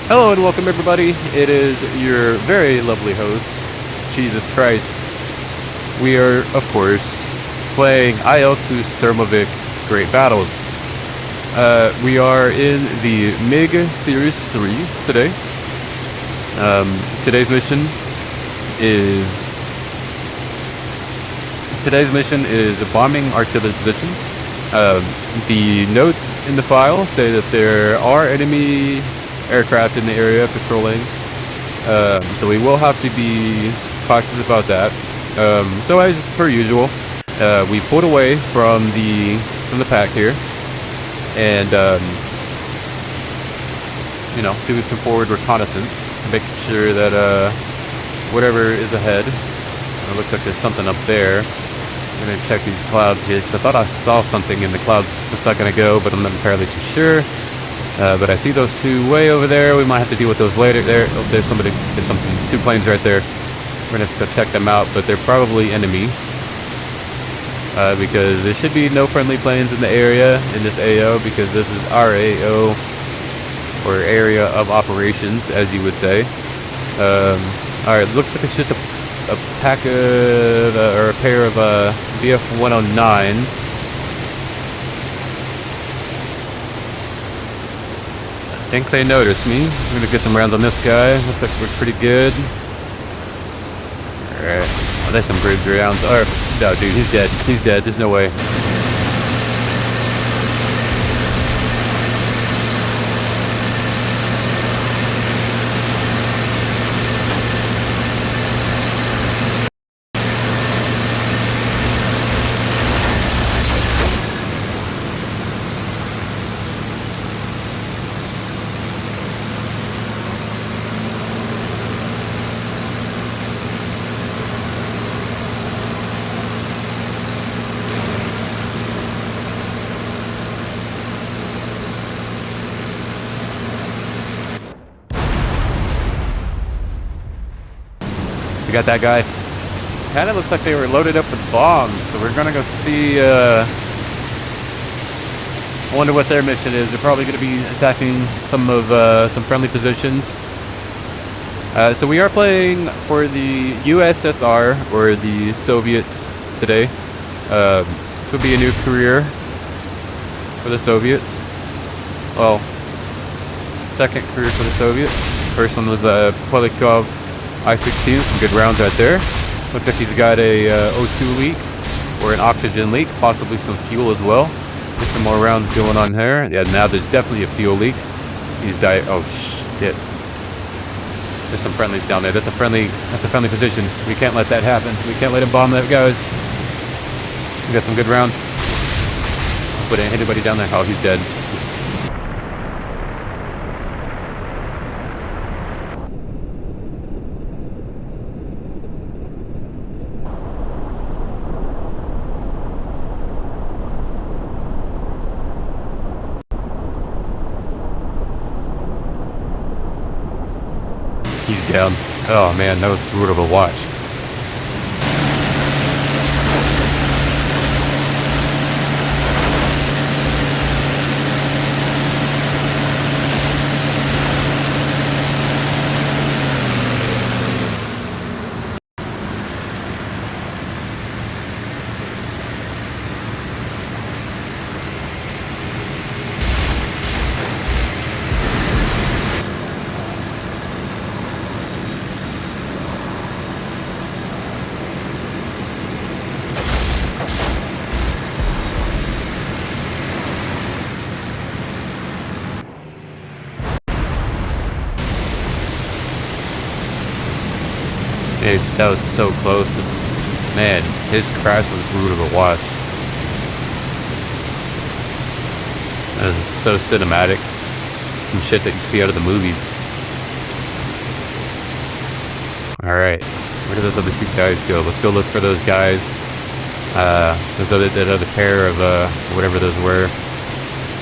Hello and welcome everybody. It is your very lovely host, Jesus Christ. We are, of course, playing IL2 Sturmovik Great Battles. We are in the MiG Series 3 today. Today's mission is bombing artillery positions. The notes in the file say that there are enemy aircraft in the area patrolling, so we will have to be cautious about that. So as per usual, we pulled away from the pack here, and doing some forward reconnaissance, making sure that whatever is ahead. It looks like there's something up there. I'm gonna check these clouds here because I thought I saw something in the clouds just a second ago, but I'm not entirely too sure. But I see those two way over there. We might have to deal with those later. There's something. Two planes right there. We're gonna have to go check them out, but they're probably enemy. Because there should be no friendly planes in the area in this AO, because this is our AO, or area of operations, as you would say. Alright, looks like it's just a pack of, or a pair of BF-109. I think they noticed me. I'm gonna get some rounds on this guy. Looks like we're pretty good. Alright. Oh, there's some good rounds. Oh, no, dude, he's dead. He's dead. There's no way. We got that guy. Kind of looks like they were loaded up with bombs, so we're gonna go see. I wonder what their mission is. They're probably gonna be attacking some friendly positions. So we are playing for the USSR, or the Soviets, today. This would be a new career for the Soviets. Well, second career for the Soviets. First one was Polikarpov I-16, some good rounds right there. Looks like he's got a O2 leak, or an oxygen leak, possibly some fuel as well. There's some more rounds going on here. Yeah, now there's definitely a fuel leak. He's died. Oh shit! There's some friendlies down there. That's a friendly position. We can't let that happen. We can't let him bomb that, guys. We got some good rounds. But ain't anybody down there? Oh, he's dead. He's down. Oh man, that was brutal to watch. Dude, that was so close. Man, his crash was brutal to watch. That was so cinematic. Some shit that you see out of the movies. Alright, where did those other two guys go? Let's go look for those guys. That other pair of whatever those were.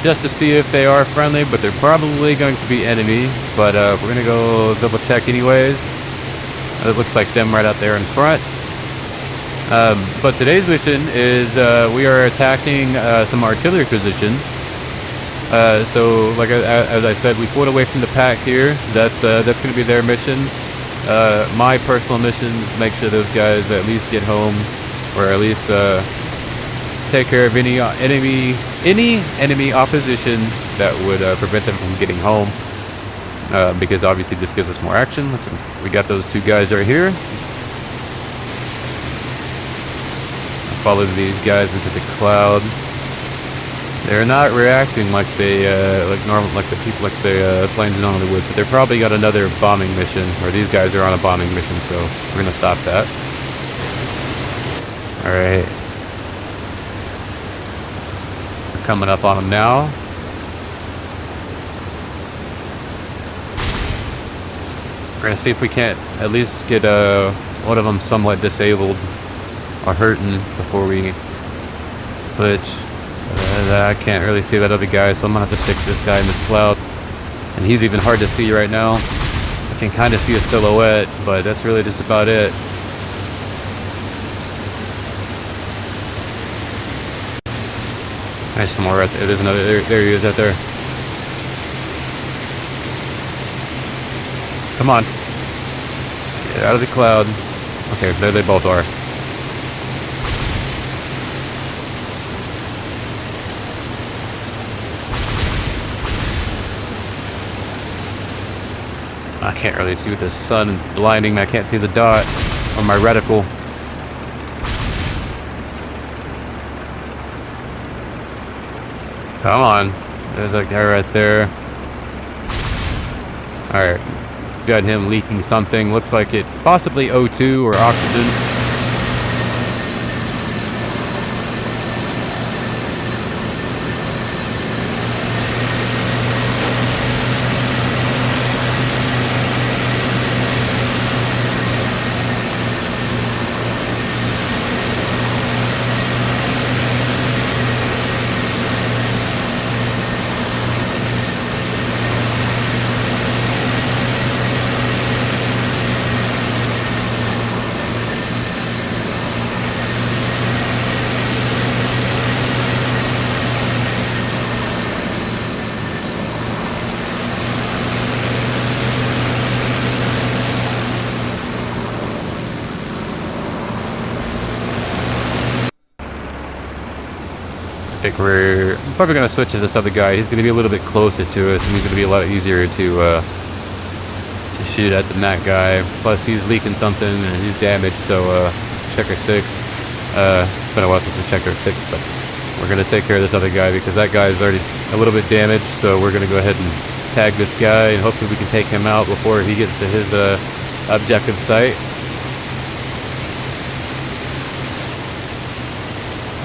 Just to see if they are friendly, but they're probably going to be enemy. But we're gonna go double check anyways. It looks like them right out there in front. But today's mission is we are attacking some artillery positions. So like as I said, we pulled away from the pack here. That's going to be their mission. My personal mission is make sure those guys at least get home, or at least take care of any enemy opposition that would prevent them from getting home. Because obviously this gives us more action. We got those two guys right here. Follow these guys into the cloud. They're not reacting like they like the planes normally would. So they're probably got another bombing mission, or these guys are on a bombing mission. So we're gonna stop that. All right, we're coming up on them now. We're gonna see if we can't at least get one of them somewhat disabled or hurting before we switch. I can't really see that other guy, so I'm gonna have to stick to this guy in this cloud. And he's even hard to see right now. I can kind of see a silhouette, but that's really just about it. Nice, some more right there. There's another. There he is, right there. Come on. Get out of the cloud. Okay, there they both are. I can't really see with the sun blinding. I can't see the dot on my reticle. Come on. There's a guy right there. Alright. Got him leaking something. Looks like it's possibly O2 or oxygen. We're probably going to switch to this other guy. He's going to be a little bit closer to us, and he's going to be a lot easier to shoot at than that guy. Plus, he's leaking something, and he's damaged, so checker 6. It's been a while since we checked our 6, but we're going to take care of this other guy because that guy is already a little bit damaged, so we're going to go ahead and tag this guy, and hopefully we can take him out before he gets to his objective site.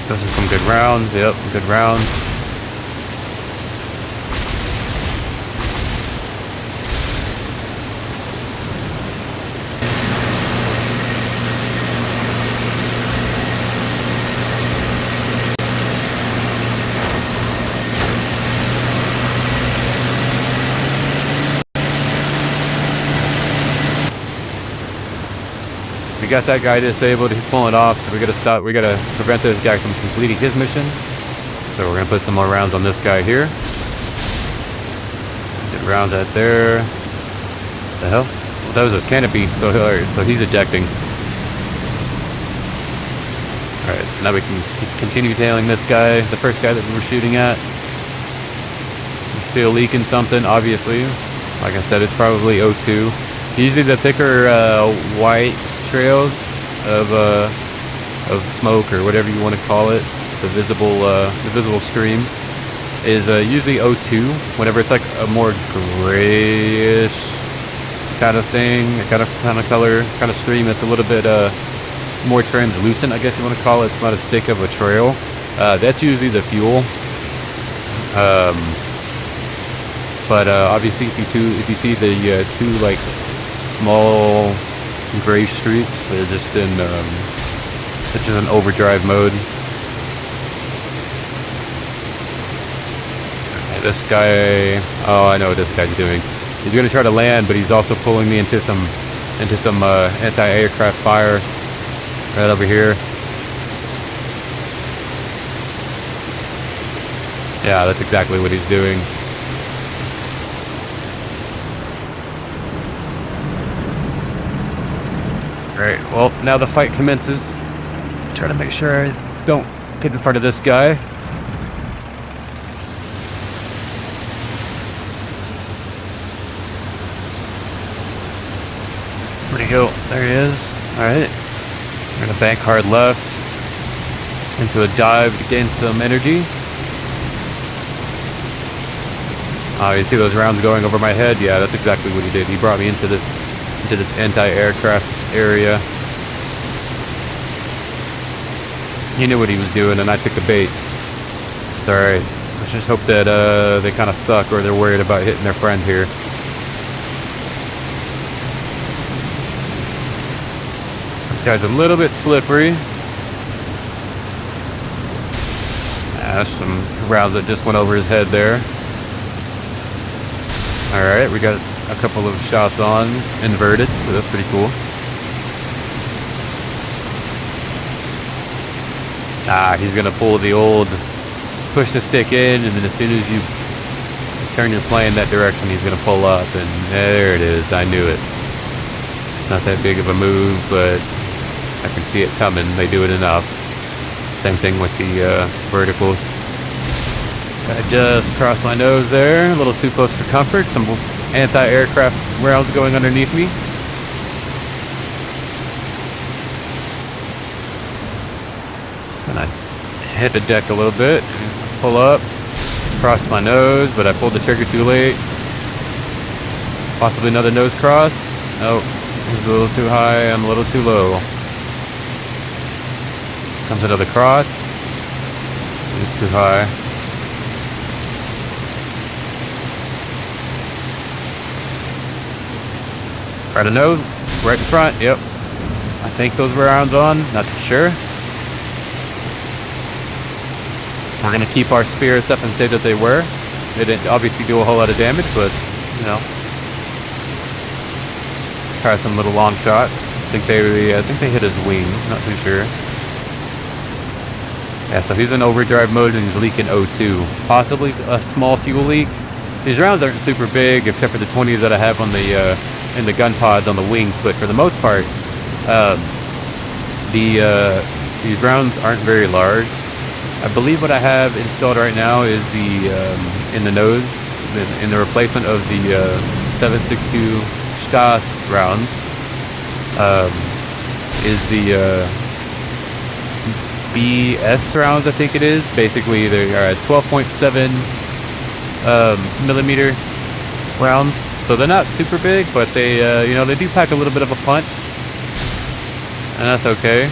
Those are some good rounds. Yep, good rounds. We got that guy disabled. He's pulling off, so we gotta stop. We gotta prevent this guy from completing his mission. So we're gonna put some more rounds on this guy here. Get rounds out there. The hell? Well, that was his canopy. So he's ejecting. All right, so now we can continue tailing this guy, the first guy that we were shooting at. He's still leaking something, obviously. Like I said, it's probably O2. Usually the thicker white trails of smoke or whatever you want to call it, the visible stream is usually O2. Whenever it's like a more grayish kind of thing, kind of color, kind of stream, it's a little bit more translucent, I guess you want to call it. It's not as thick of a trail. That's usually the fuel. But obviously, if you see the two like small gray streaks, they're just in it's just an overdrive mode. Okay, this guy, oh, I know what this guy's doing. He's gonna try to land, but he's also pulling me into some anti-aircraft fire right over here. Yeah, that's exactly what he's doing. Alright, well, now the fight commences. Try to make sure I don't get in front of this guy. Where'd he go? There he is. Alright. We're gonna bank hard left into a dive to gain some energy. Oh, you see those rounds going over my head? Yeah, that's exactly what he did. He brought me into this anti-aircraft area. He knew what he was doing, and I took the bait. It's alright. Let's just hope that they kind of suck, or they're worried about hitting their friend here. This guy's a little bit slippery. That's some rounds that just went over his head there. Alright, we got a couple of shots on inverted, so that's pretty cool. Ah, he's gonna pull the old push the stick in, and then as soon as you turn your plane that direction, he's gonna pull up, and there it is. I knew it. Not that big of a move, but I can see it coming. They do it enough. Same thing with the verticals. I just crossed my nose there, a little too close for comfort. Some anti-aircraft rounds going underneath me. Just gonna hit the deck a little bit, pull up, cross my nose, but I pulled the trigger too late. Possibly another nose cross. Oh, it was a little too high, I'm a little too low. Comes another cross. It's too high. Right a nose, right in front, yep. I think those were rounds on, not too sure. We're gonna keep our spirits up and say that they were. They didn't obviously do a whole lot of damage, but, you know. Try some little long shots. I think they hit his wing, not too sure. Yeah, so he's in overdrive mode and he's leaking O2. Possibly a small fuel leak. These rounds aren't super big, except for the 20s that I have on the in the gun pods on the wings, but for the most part, these rounds aren't very large. I believe what I have installed right now is the in the nose, in the replacement of the 7.62 Stas rounds, is the BS rounds, I think it is. Basically, they are 12.7 millimeter rounds. So they're not super big, but they, you know, they do pack a little bit of a punch, and that's okay.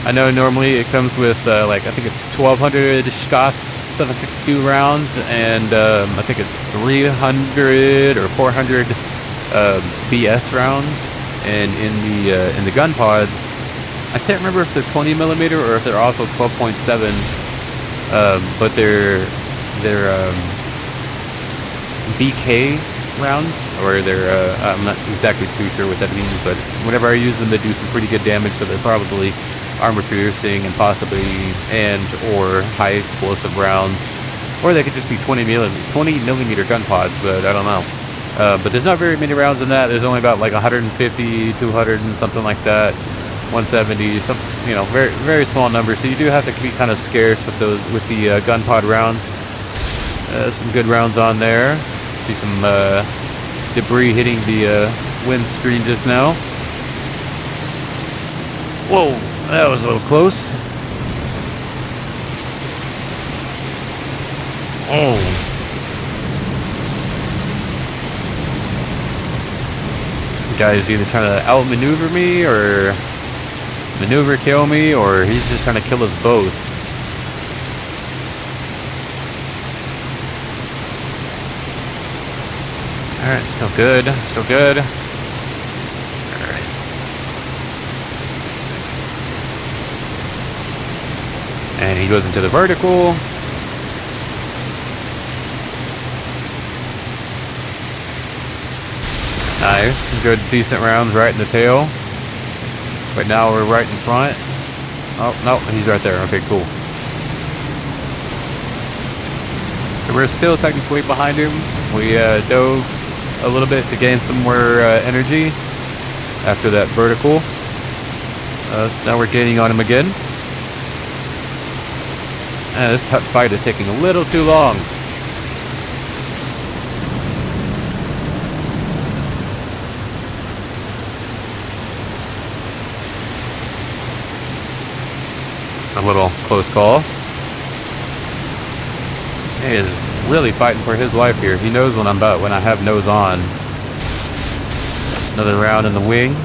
I know normally it comes with, like, I think it's 1,200 Stas 7.62 rounds, and I think it's 300 or 400 BS rounds. And in the gun pods, I can't remember if they're 20 millimeter or if they're also 12.7, but they're BK rounds, or they're I'm not exactly too sure what that means, but whenever I use them, they do some pretty good damage. So they're probably armor piercing and possibly or high explosive rounds, or they could just be 20 millimeter gun pods, but I don't know. But there's not very many rounds in that. There's only about like 150, 200, and something like that. 170, some, you know, very very small numbers. So you do have to be kind of scarce with those, with the gun pod rounds. Some good rounds on there. See some debris hitting the windscreen just now. Whoa, that was a little close. Oh. The guy is either trying to outmaneuver me or maneuver kill me, or he's just trying to kill us both. Alright, still good, still good. Alright. And he goes into the vertical. Nice, good decent rounds right in the tail. But now we're right in front. Oh, no, he's right there. Okay, cool. We're still technically behind him. We dove a little bit to gain some more energy after that vertical. So now we're gaining on him again. This fight is taking a little too long. A little close call. He is really fighting for his life here. He knows when I have nose on. Another round in the wing.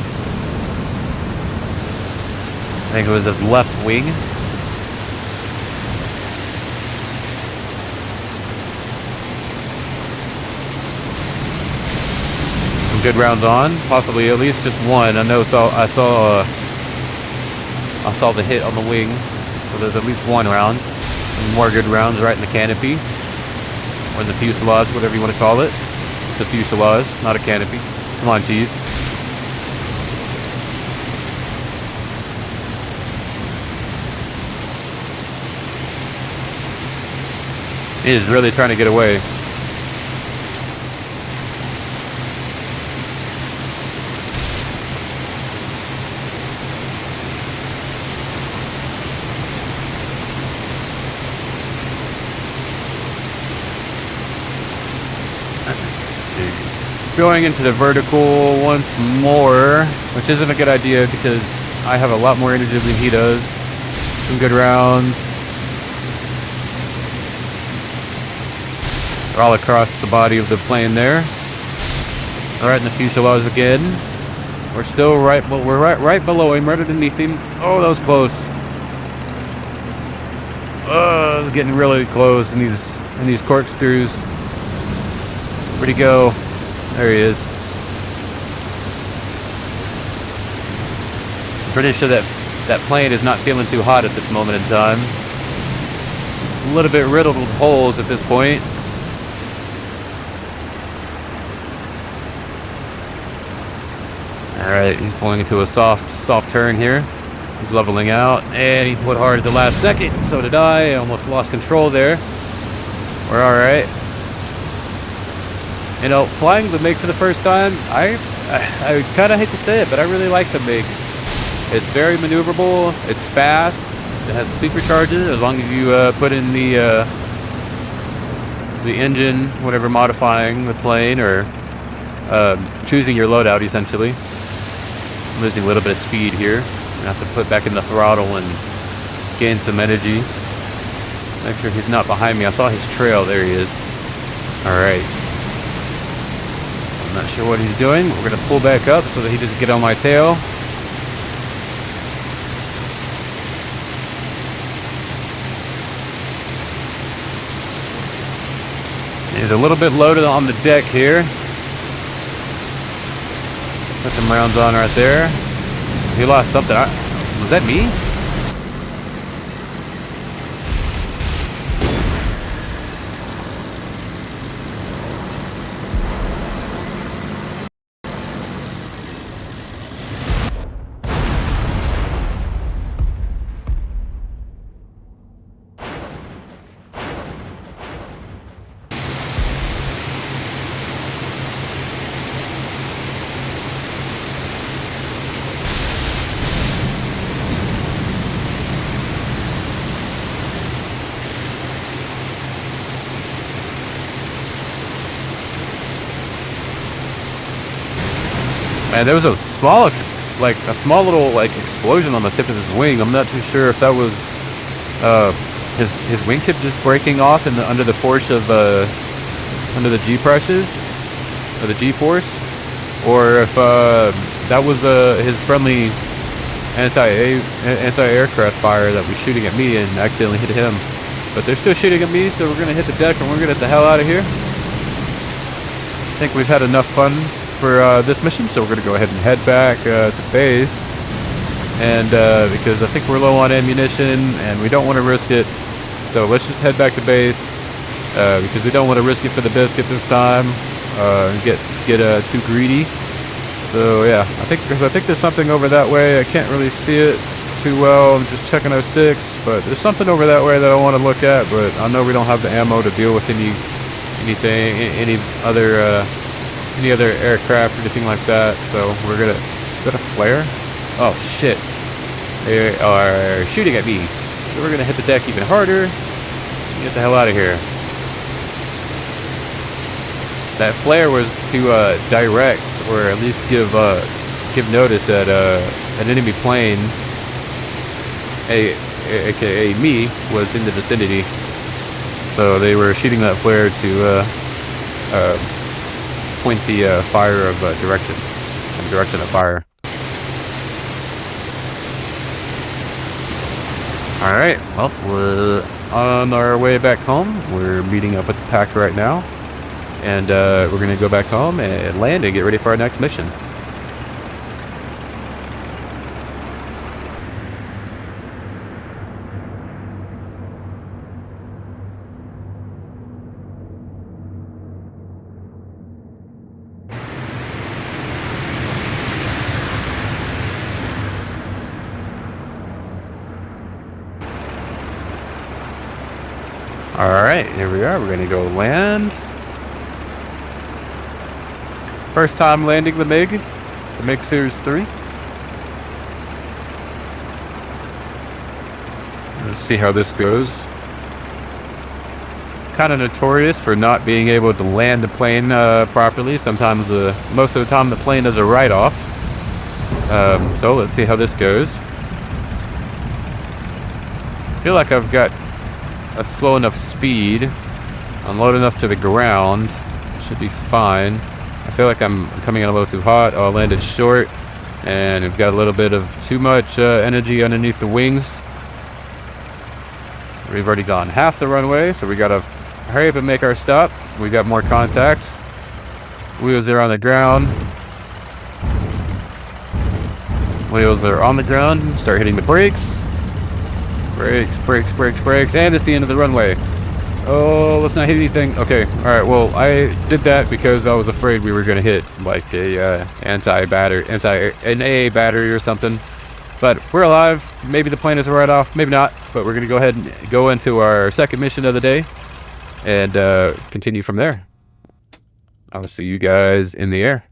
I think it was his left wing. Some good rounds on, possibly at least just one. I know. I saw the hit on the wing. So there's at least one round. Some more good rounds right in the canopy. Or in the fuselage, whatever you want to call it. It's a fuselage, not a canopy. Come on, cheese. He is really trying to get away. Going into the vertical once more, which isn't a good idea because I have a lot more energy than he does. Some good rounds. They're all across the body of the plane there. Alright, in the fuselage again. We're still right below him, right underneath him. Oh, that was close. Oh, it was getting really close in these corkscrews. Where'd he go? There he is. I'm pretty sure that plane is not feeling too hot at this moment in time. It's a little bit riddled with holes at this point. Alright, he's pulling into a soft turn here. He's leveling out, and he put hard at the last second. So did I. I almost lost control there. We're alright. You know, flying the MiG for the first time, I kind of hate to say it, but I really like the MiG. It's very maneuverable, it's fast, it has supercharges as long as you put in the engine, whatever, modifying the plane, or choosing your loadout, essentially. I'm losing a little bit of speed here. I have to put back in the throttle and gain some energy. Make sure he's not behind me. I saw his trail. There he is. Alright. I'm not sure what he's doing. We're going to pull back up so that he doesn't get on my tail. He's a little bit loaded on the deck here. Put some rounds on right there. He lost something. Was that me? Man, there was a small little explosion on the tip of his wing. I'm not too sure if that was his wing tip just breaking off under the force of under the G pressures or the G force, or if that was his friendly anti-aircraft fire that was shooting at me and accidentally hit him. But they're still shooting at me, so we're gonna hit the deck and we're gonna get the hell out of here. I think we've had enough fun for this mission, so we're going to go ahead and head back to base, and because I think we're low on ammunition and we don't want to risk it, so let's just head back to base because we don't want to risk it for the biscuit this time and get too greedy. So yeah, I think there's something over that way. I can't really see it too well. I'm just checking 06, but there's something over that way that I want to look at, but I know we don't have the ammo to deal with any other aircraft or anything like that. So we're gonna... Is that a flare? Oh shit. They are shooting at me. So we're gonna hit the deck even harder. Get the hell out of here. That flare was to direct, or at least give notice that an enemy plane, aka me, was in the vicinity. So they were shooting that flare to point the fire of direction of fire. All right, well, we're on our way back home. We're meeting up with the pack right now, and we're gonna go back home and land and get ready for our next mission. Alright, here we are. We're gonna go land. First time landing the MiG Series 3. Let's see how this goes. Kind of notorious for not being able to land the plane properly. Sometimes, most of the time, the plane does a write-off. So let's see how this goes. I feel like I've got a slow enough speed. I'm low enough to the ground. Should be fine. I feel like I'm coming in a little too hot. Oh, I landed short, and we've got a little bit of too much energy underneath the wings. We've already gone half the runway, so we gotta hurry up and make our stop. We got more contact. Wheels are on the ground. Wheels are on the ground. Start hitting the brakes. Brakes, brakes, brakes, brakes, and it's the end of the runway. Oh, let's not hit anything. Okay, alright, well, I did that because I was afraid we were going to hit, like, an AA battery or something. But we're alive. Maybe the plane is a write-off, maybe not. But we're going to go ahead and go into our second mission of the day and continue from there. I'll see you guys in the air.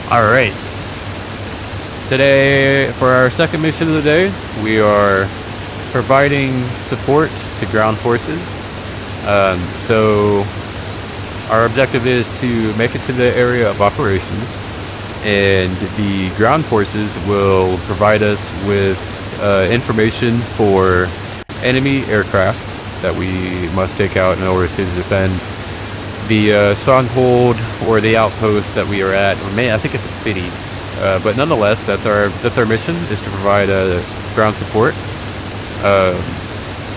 Alright. Today, for our second mission of the day, we are providing support to ground forces. So our objective is to make it to the area of operations, and the ground forces will provide us with information for enemy aircraft that we must take out in order to defend the stronghold or the outpost that we are at. Or I think it's a city, but nonetheless, that's our mission, is to provide ground support.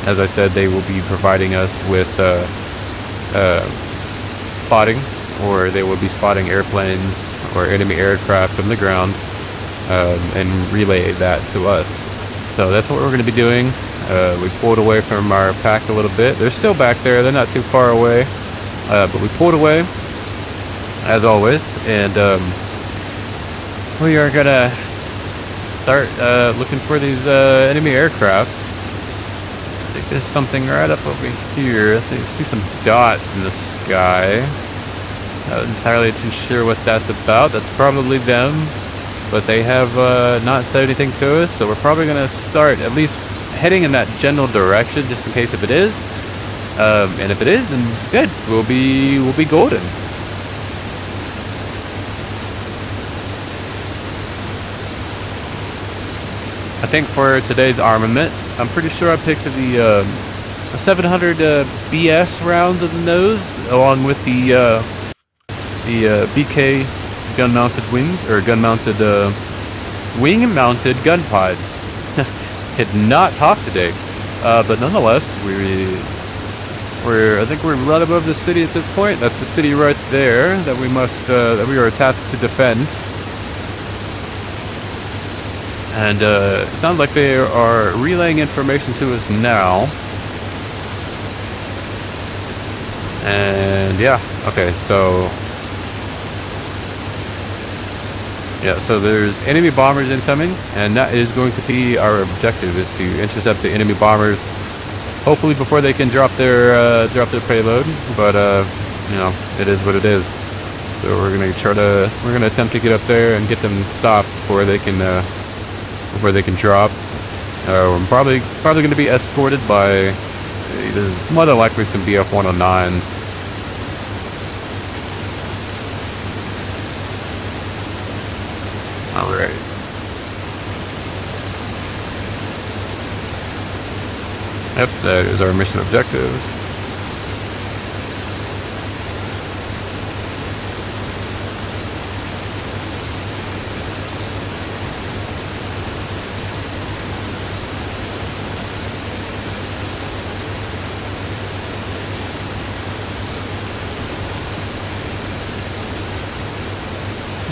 As I said, they will be providing us with spotting, or they will be spotting airplanes or enemy aircraft from the ground and relay that to us. So that's what we're going to be doing. We pulled away from our pack a little bit. They're still back there. They're not too far away. But we pulled away, as always, and we are going to start looking for these enemy aircraft. I think there's something right up over here. I think I see some dots in the sky. Not entirely too sure what that's about. That's probably them, but they have not said anything to us, so we're probably going to start at least heading in that general direction, just in case if it is. And if it is, then good. We'll be golden. I think for today's armament, I'm pretty sure I picked the 700 BS rounds of the nose, along with the BK gun-mounted wings, or gun-mounted wing-mounted gun pods. Did not talk today, but nonetheless, I think we're right above the city at this point. That's the city right there that we must that we are tasked to defend. And it sounds like they are relaying information to us now. And yeah, okay, so there's enemy bombers incoming, and that is going to be our objective, is to intercept the enemy bombers, hopefully before they can drop their payload. But you know, it is what it is. So we're gonna attempt to get up there and get them stopped before they can drop. We're probably going to be escorted by more than likely some BF-109s. All right. Yep, that is our mission objective.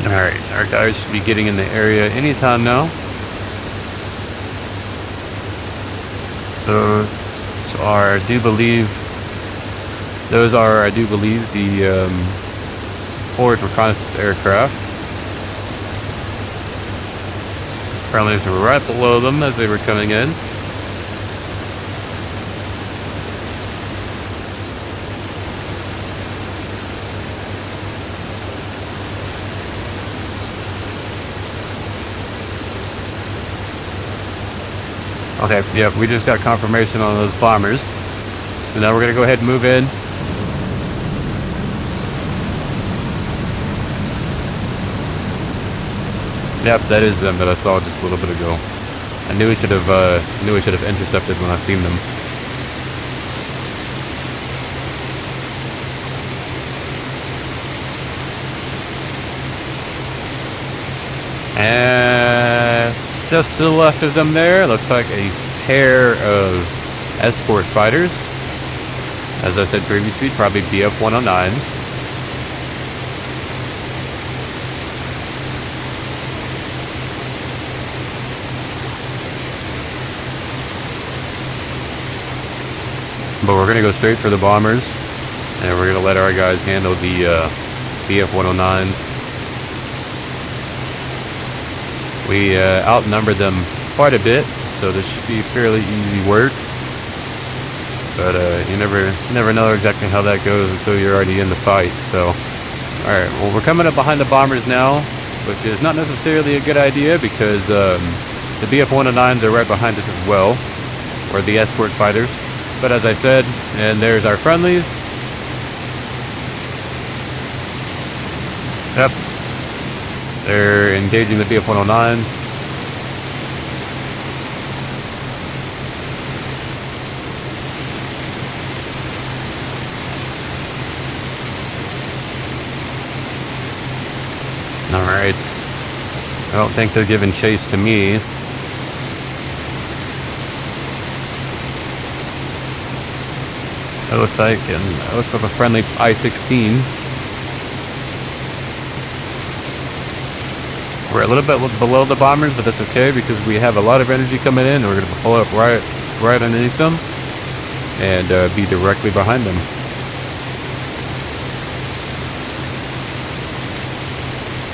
Alright, our guys should be getting in the area anytime now. Those are, I do believe, the forward reconnaissance aircraft. These friendlies were right below them as they were coming in. Okay, yep, we just got confirmation on those bombers. So now we're going to go ahead and move in. Yep, that is them that I saw just a little bit ago. I knew we should have intercepted when I seen them. And just to the left of them there, looks like a pair of escort fighters. As I said previously, probably BF-109s. But we're going to go straight for the bombers, and we're going to let our guys handle the BF-109. We outnumbered them quite a bit, so this should be fairly easy work. But you never know exactly how that goes until you're already in the fight. So, all right, well, we're coming up behind the bombers now, which is not necessarily a good idea because the BF-109s are right behind us as well, or the escort fighters. But as I said, and there's our friendlies. Yep. They're engaging the BF-109s. Alright. I don't think they're giving chase to me. It looks like, and it looks like a friendly I-16. We're a little bit below the bombers, but that's okay because we have a lot of energy coming in. We're going to pull up right underneath them and be directly behind them.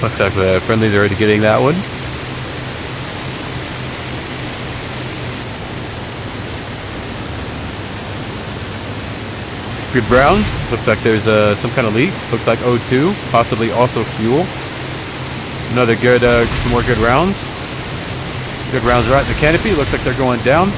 Looks like the friendlies are already getting that one. Good brown. Looks like there's some kind of leak. Looks like O2, possibly also fuel. Another good, some more good rounds. Good rounds right in the canopy. Looks like they're going down.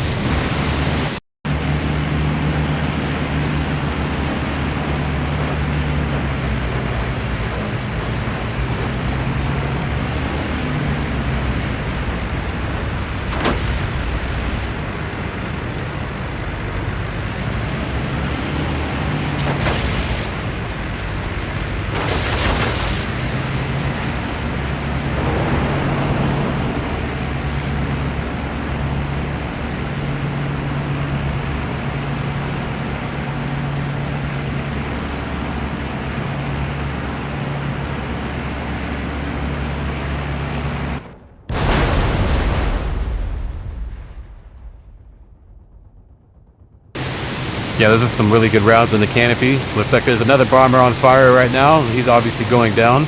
Yeah, those are some really good rounds in the canopy. Looks like there's another bomber on fire right now. He's obviously going down.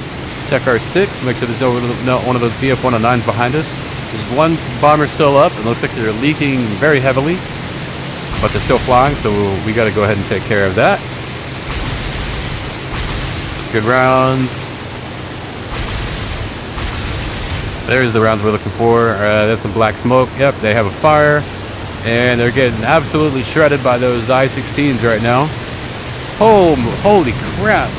Check our 6, make sure there's no one of those BF-109s behind us. There's one bomber still up, and looks like they're leaking very heavily, but they're still flying, so we got to go ahead and take care of that. Good round. There's the rounds we're looking for. There's some black smoke. Yep, they have a fire. And they're getting absolutely shredded by those I-16s right now. Holy crap.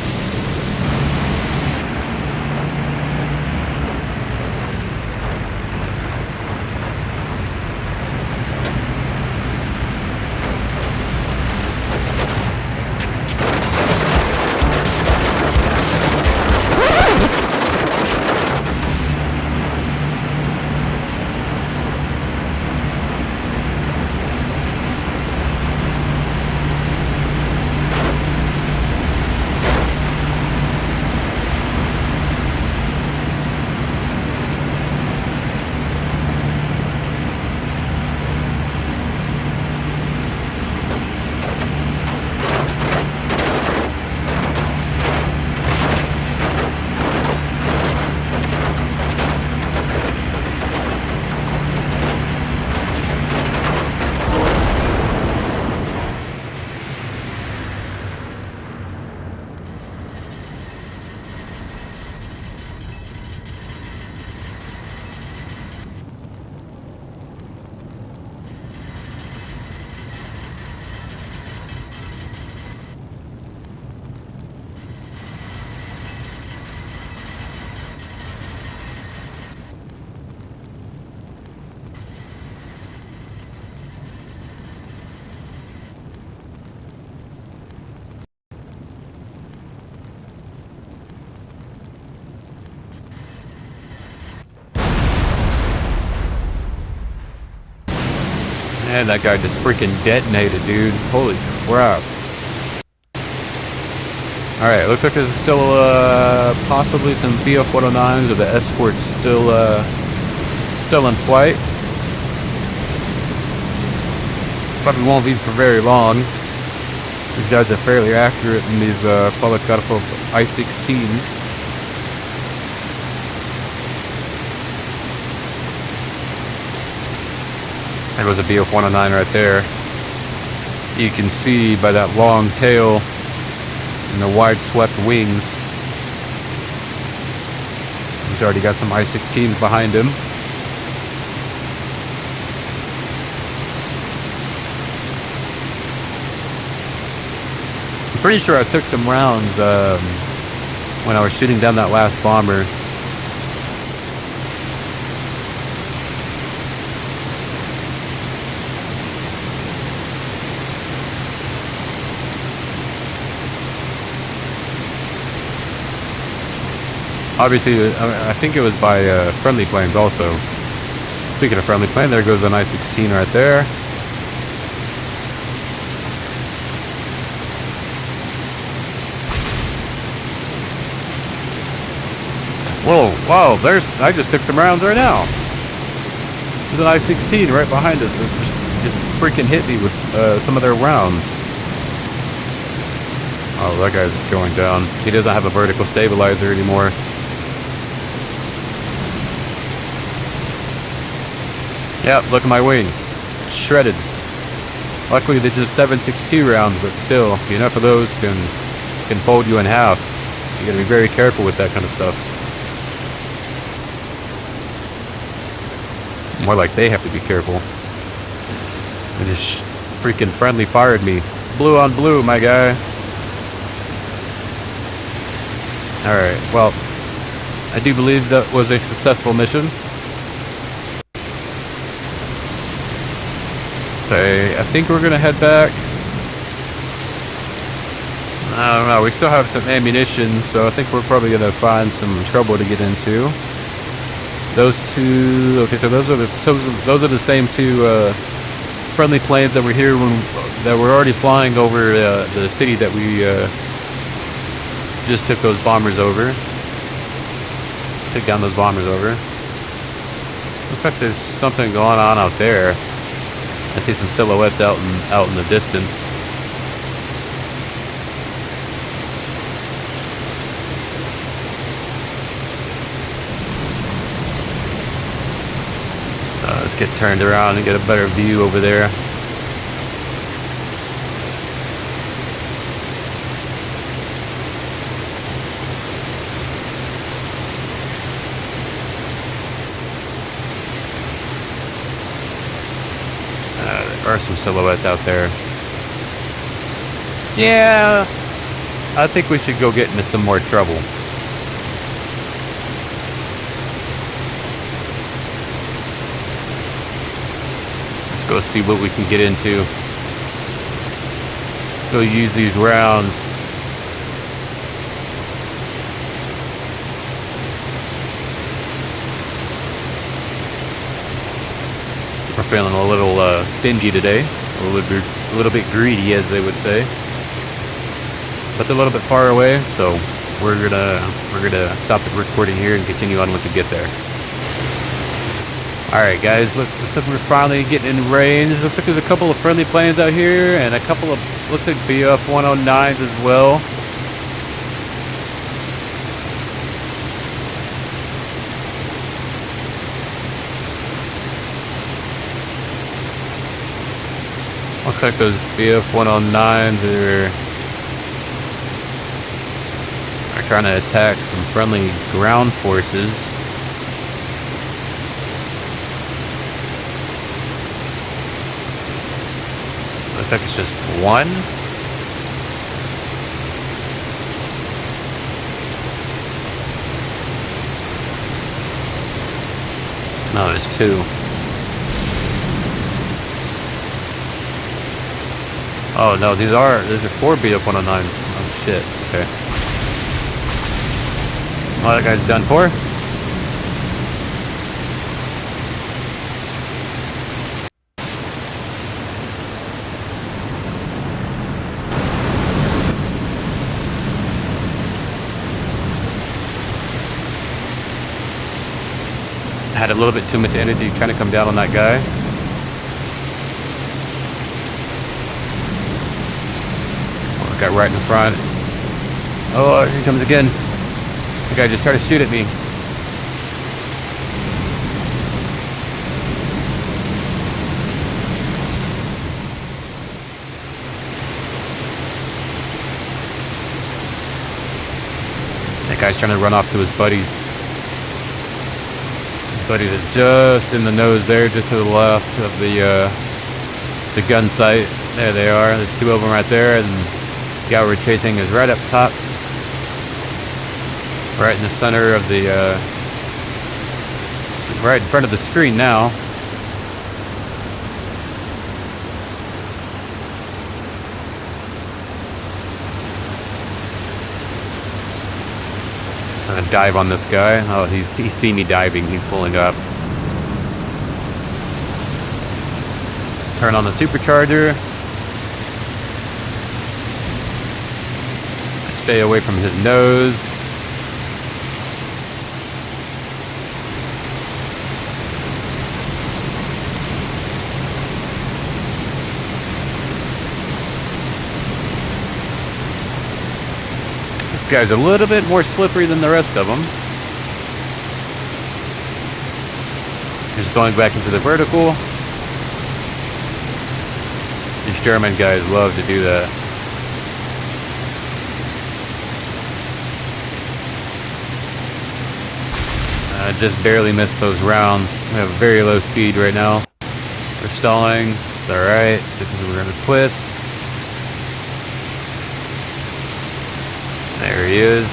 Man, that guy just freaking detonated, dude. Holy crap. Alright, looks like there's still possibly some BF-109s, or the escort's still in flight. Probably won't be for very long. These guys are fairly accurate in these Polikarpov I-16s. There was a BF-109 right there. You can see by that long tail and the wide swept wings. He's already got some I-16s behind him. I'm pretty sure I took some rounds when I was shooting down that last bomber. Obviously, I think it was by friendly planes also. Speaking of friendly plane, there goes an I-16 right there. Whoa, wow, I just took some rounds right now. There's an I-16 right behind us. Just freaking hit me with some of their rounds. Oh, that guy's going down. He doesn't have a vertical stabilizer anymore. Yep, look at my wing. Shredded. Luckily, they're just 7.62 rounds, but still, enough of those can fold you in half. You gotta be very careful with that kind of stuff. More like they have to be careful. They just freaking friendly fired me. Blue on blue, my guy. Alright, well, I do believe that was a successful mission. Okay, I think we're gonna head back. I don't know, we still have some ammunition, so I think we're probably gonna find some trouble to get into. Those two, okay, so those are the same two friendly planes that were here that were already flying over the city that we just took those bombers over. Took down those bombers over. Looks like there's something going on out there. I see some silhouettes out in the distance. Let's get turned around and get a better view over there. There are some silhouettes out there. Yeah, I think we should go get into some more trouble. Let's go see what we can get into. Let's go use these rounds. We're feeling a little stingy today, a little bit greedy, as they would say. But they're a little bit far away, so we're gonna stop the recording here and continue on once we get there. All right, guys, looks like we're finally getting in range. Looks like there's a couple of friendly planes out here, and a couple of looks like BF-109s as well. Looks like those BF-109s are trying to attack some friendly ground forces. Looks like it's just one. No, there's two. Oh no, these are 4 BF-109s. Oh shit, okay. Oh, that guy's done for. Had a little bit too much energy trying to come down on that guy. Got right in front. Oh, here he comes again. The guy just tried to shoot at me. That guy's trying to run off to his buddies. His buddies are just in the nose there, just to the left of the gun sight. There they are. There's two of them right there, and the guy we're chasing is right up top, right in the center of the, right in front of the screen now. I'm gonna dive on this guy. Oh, he's seen me diving. He's pulling up. Turn on the supercharger. Stay away from his nose. Guy's a little bit more slippery than the rest of them. Just going back into the vertical. These German guys love to do that. Just barely missed those rounds. We have very low speed right now. We're stalling. It's alright. We're going to twist. There he is.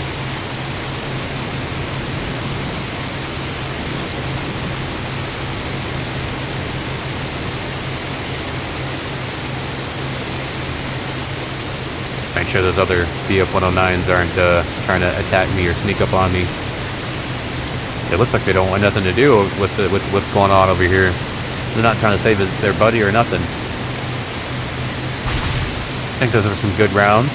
Make sure those other BF-109s aren't trying to attack me or sneak up on me. It looks like they don't want nothing to do with what's going on over here. They're not trying to save their buddy or nothing. I think those are some good rounds.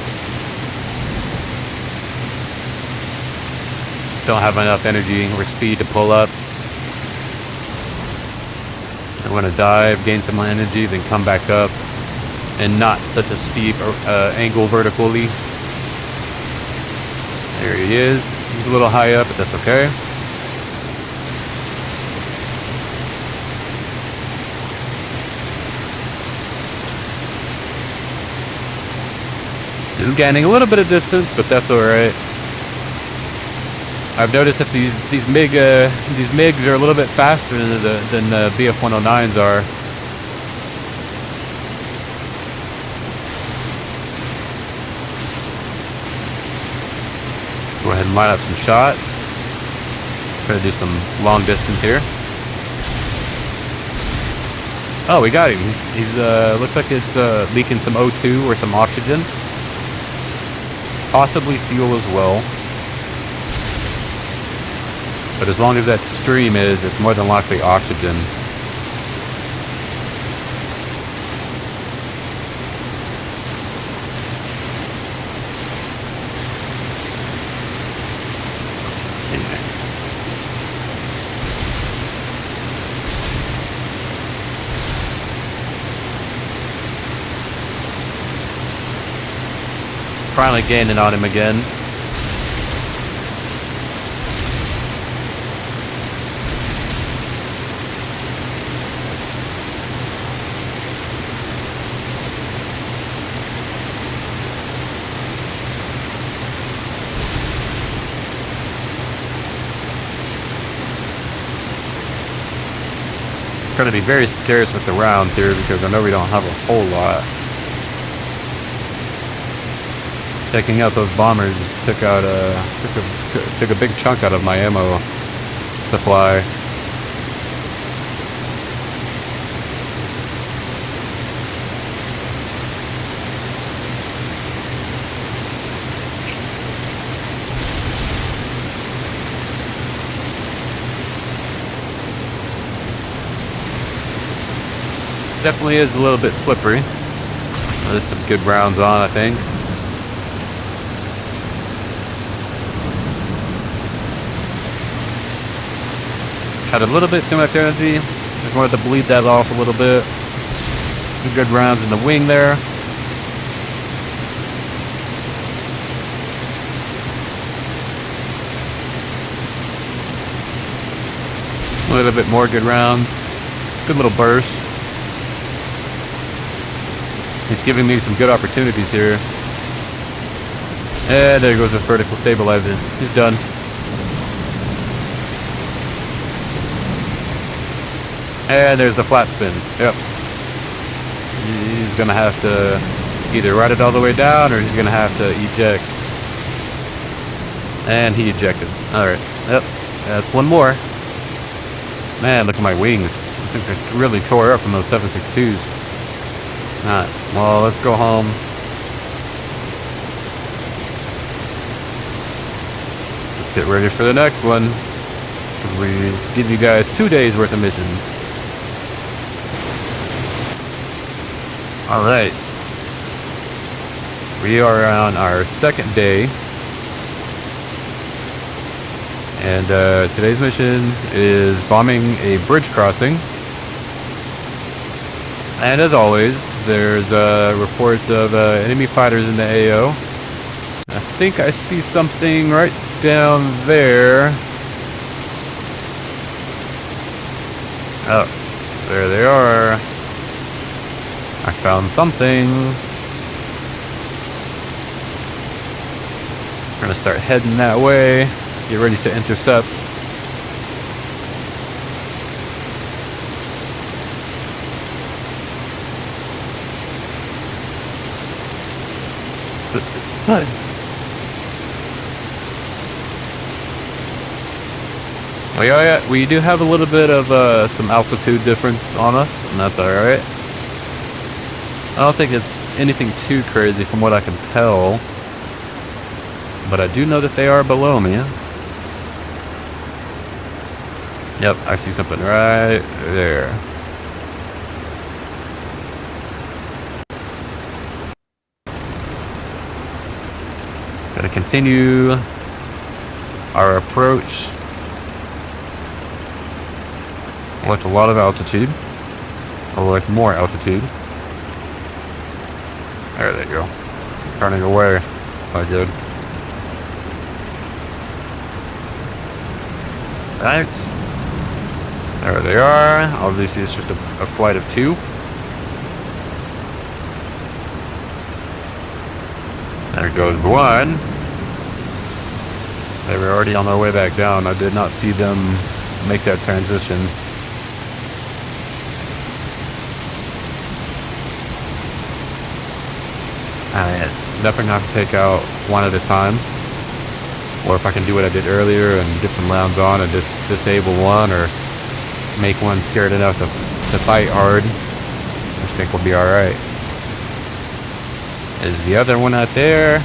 Don't have enough energy or speed to pull up. I'm going to dive, gain some energy, then come back up. And not such a steep angle vertically. There he is. He's a little high up, but that's okay. Still gaining a little bit of distance, but that's alright. I've noticed that these MiGs are a little bit faster than BF-109s are. Go ahead and line up some shots. Try to do some long distance here. Oh, we got him. He's looks like it's leaking some O2 or some oxygen. Possibly fuel as well. But as long as that stream it's more than likely oxygen. Finally gaining on him again. Trying to be very scarce with the rounds here because I know we don't have a whole lot. Taking out those bombers took out took a big chunk out of my ammo supply. Definitely is a little bit slippery. There's some good rounds on, I think. Had a little bit too much energy. Just wanted to bleed that off a little bit. Some good rounds in the wing there. A little bit more good round. Good little burst. He's giving me some good opportunities here. And there goes the vertical stabilizer. He's done. And there's the flat spin. Yep. He's gonna have to either ride it all the way down or he's gonna have to eject. And he ejected. Alright. Yep. That's one more. Man, look at my wings. These things are really tore up from those 7.62s. Alright. Well, let's go home. Let's get ready for the next one. We give you guys 2 days worth of missions. Alright. We are on our second day. And today's mission is bombing a bridge crossing. And as always, there's reports of enemy fighters in the AO. I think I see something right down there. Oh, there they are. I found something. We're gonna start heading that way. Get ready to intercept. Oh yeah, we do have a little bit of some altitude difference on us, and that's alright. I don't think it's anything too crazy from what I can tell, but I do know that they are below me. Yep, I see something right there. Gotta continue our approach. Elect a lot of altitude. I'll elect more altitude. There they go. Turning away. I did. Right. There they are. Obviously it's just a flight of 2. There goes 1. They were already on their way back down. I did not see them make that transition. Definitely have to take out one at a time. Or if I can do what I did earlier and get some rounds on and just disable one or make one scared enough to fight hard, I think we'll be alright. Is the other one out there?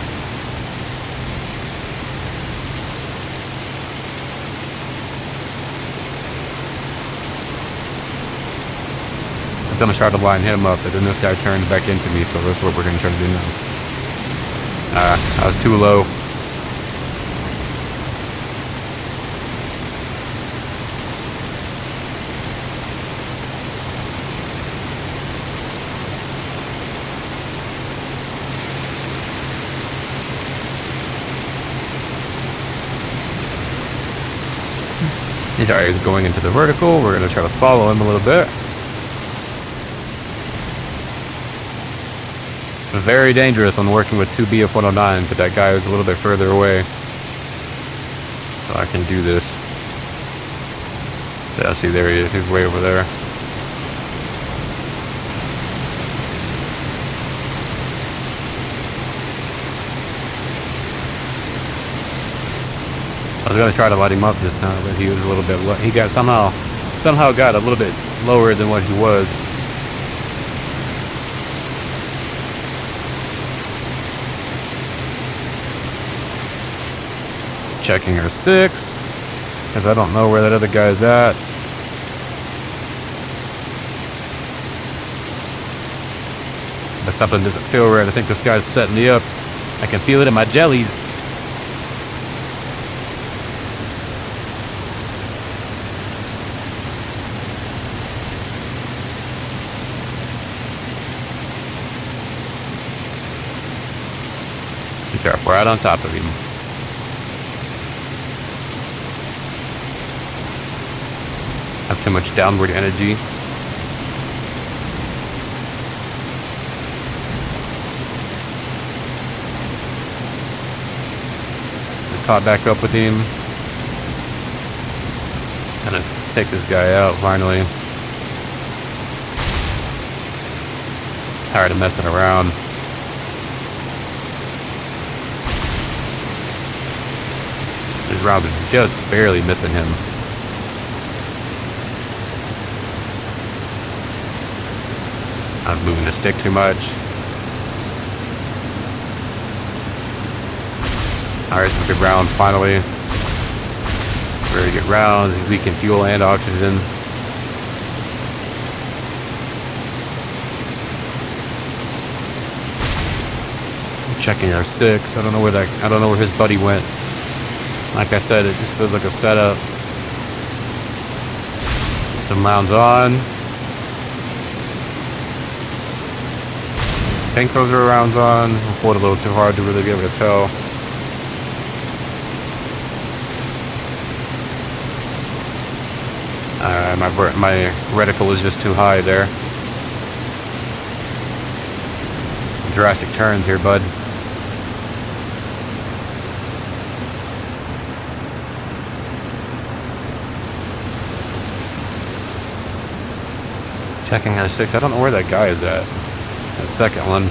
I'm gonna try to line him up, but then this guy turns back into me, so that's what we're gonna try to do now. I was too low. He's already going into the vertical. We're gonna try to follow him a little bit. Very dangerous when working with 2 BF-109, but that guy was a little bit further away. So I can do this. Yeah, see, there he is. He's way over there. I was gonna try to light him up this time, but he was a little bit low. He got somehow got a little bit lower than what he was. Checking our 6, because I don't know where that other guy's at. But something doesn't feel right. I think this guy's setting me up. I can feel it in my jellies. Be careful, right on top of him. Have too much downward energy. I caught back up with him. Gonna take this guy out finally. Tired of messing around. These rounds are just barely missing him. I'm moving the stick too much. Alright, some good rounds finally. Very good rounds. We can fuel and oxygen. Checking our 6. I don't know where his buddy went. Like I said, it just feels like a setup. Some rounds on. Tank throws are rounds on. I pulled a little too hard to really be able to tell. My reticle is just too high there. Drastic turns here, bud. Checking on 6. I don't know where that guy is at. That second one.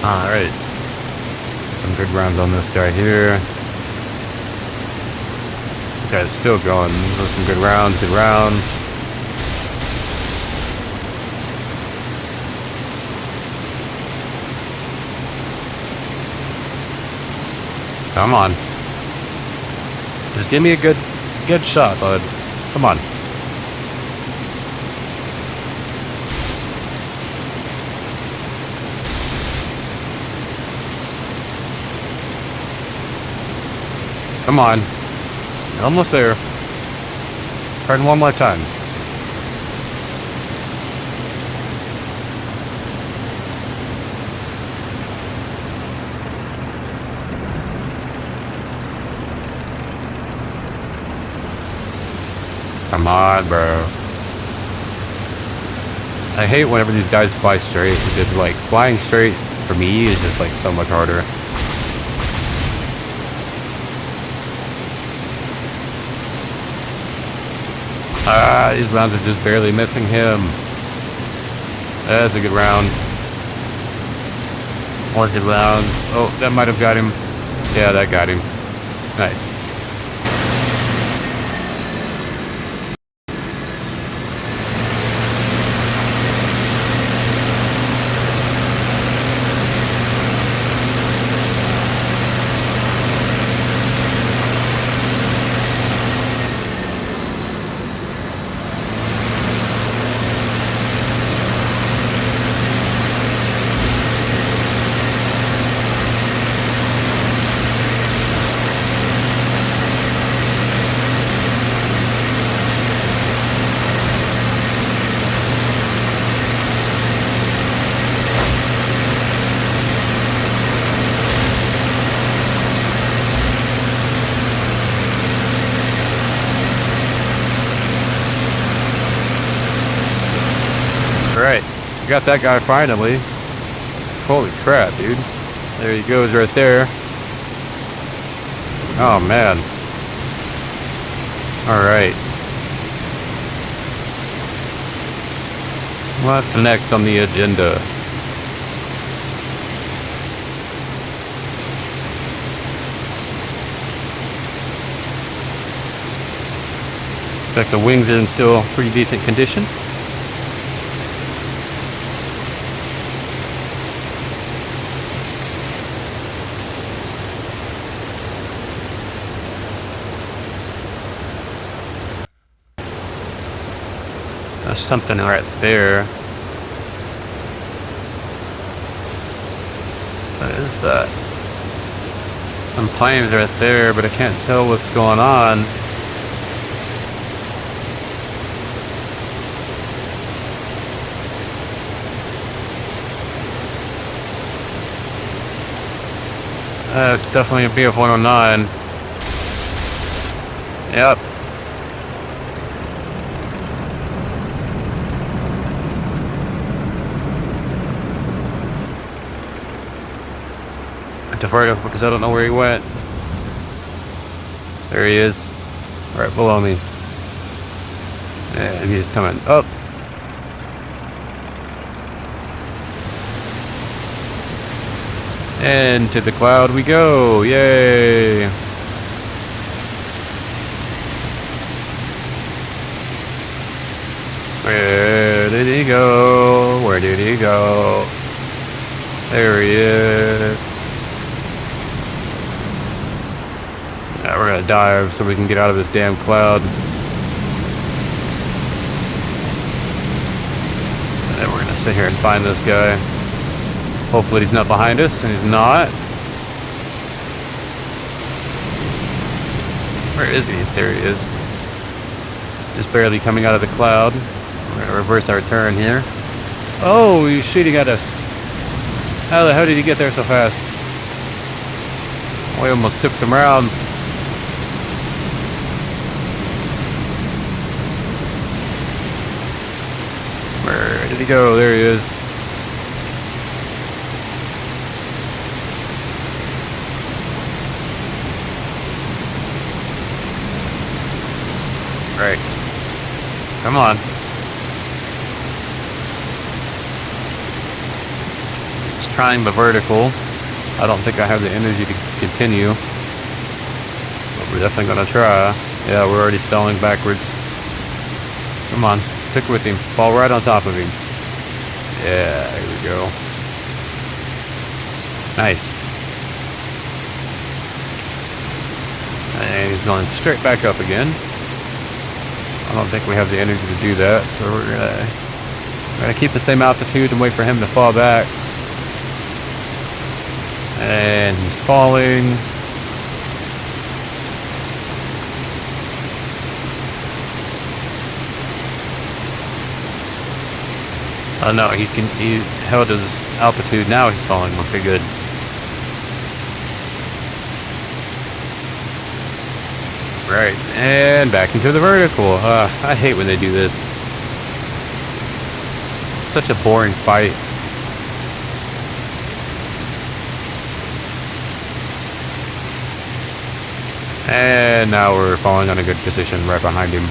Alright. Some good rounds on this guy here. This guy's still going. Those some good rounds, good rounds. Come on. Just give me a good shot, bud. Come on. Come on. You're almost there. Turn one more time. Come on, bro. I hate whenever these guys fly straight, because like flying straight for me is just like so much harder. These rounds are just barely missing him. That's a good round. More good rounds. Oh, that might have got him. Yeah, that got him. Nice. Alright, got that guy finally. Holy crap, dude. There he goes right there. Oh, man. Alright. What's next on the agenda? Looks like the wings are in still pretty decent condition. There's something right there. What is that? Some planes right there, but I can't tell what's going on. It's definitely a BF-109. Yep. Diverted because I don't know where he went. There he is, right below me. And he's coming up. And to the cloud we go. Yay! Yeah. Where did he go? Where did he go? There he is. Yeah, we're gonna dive so we can get out of this damn cloud. And then we're gonna sit here and find this guy. Hopefully he's not behind us, and he's not. Where is he? There he is. Just barely coming out of the cloud. We're gonna reverse our turn here. Oh, he's shooting at us. How the hell did he get there so fast? We almost took some rounds. Where did he go? There he is. Right. Come on. Just trying the vertical. I don't think I have the energy to continue. But we're definitely gonna try. Yeah, we're already stalling backwards. Come on. Stick with him. Fall right on top of him. Yeah, here we go. Nice. And he's going straight back up again. I don't think we have the energy to do that, so we're gonna keep the same altitude and wait for him to fall back. And he's falling. Oh no, he held his altitude, now he's falling. Okay, good. Right, and back into the vertical. I hate when they do this. Such a boring fight. And now we're falling on a good position right behind him.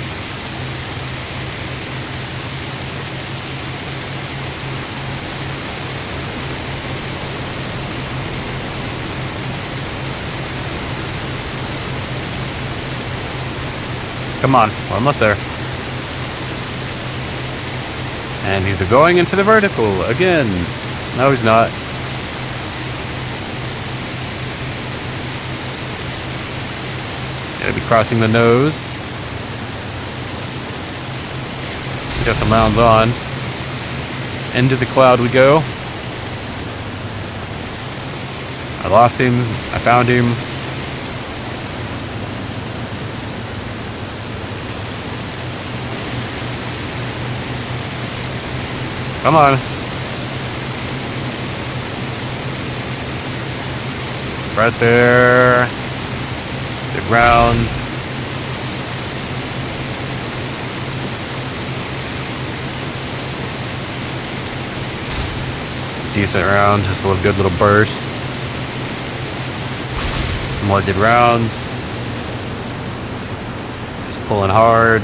Come on, we're almost there. And he's going into the vertical again. No, he's not. Gonna be crossing the nose. We got the mounds on. Into the cloud we go. I lost him. I found him. Come on. Right there. The ground. Decent round. Just a good little burst. Some more good rounds. Just pulling hard.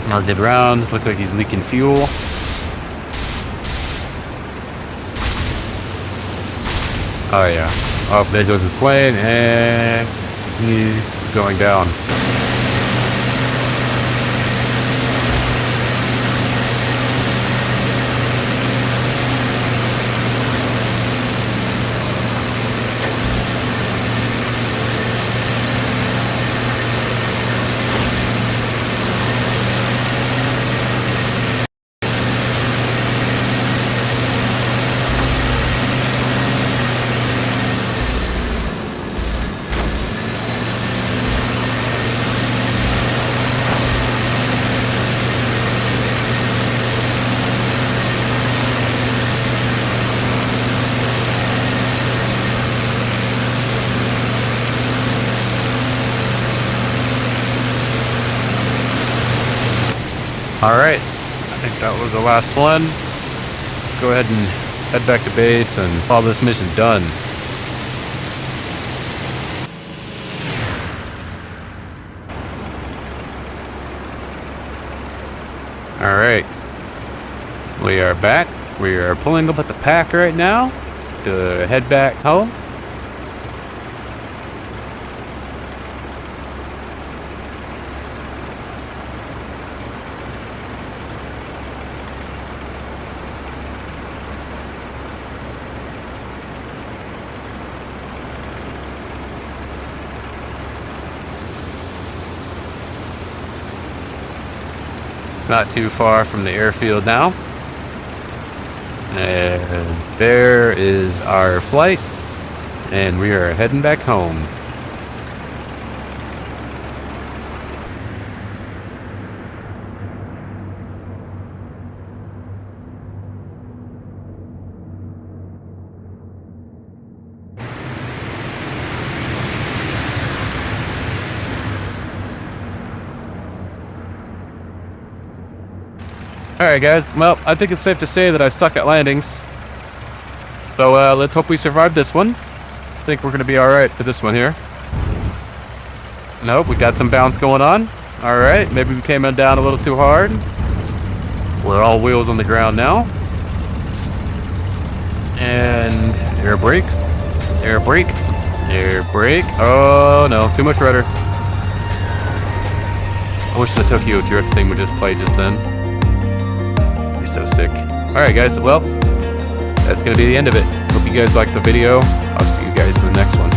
More good rounds. Looks like he's leaking fuel. Oh yeah. Oh, there goes his plane, and he's going down. Alright, I think that was the last one. Let's go ahead and head back to base and call this mission done. Alright, we are back. We are pulling up at the pack right now to head back home. Not too far from the airfield now. And there is our flight. And we are heading back home. Alright guys, well, I think it's safe to say that I suck at landings. So let's hope we survive this one. I think we're going to be alright for this one here. Nope, we got some bounce going on. Alright, maybe we came down a little too hard. We're all wheels on the ground now. And air brake. Air brake. Air brake. Oh no, too much rudder. I wish the Tokyo Drift thing would just play just then. So sick. Alright guys, well, that's gonna be the end of it. Hope you guys liked the video. I'll see you guys in the next one.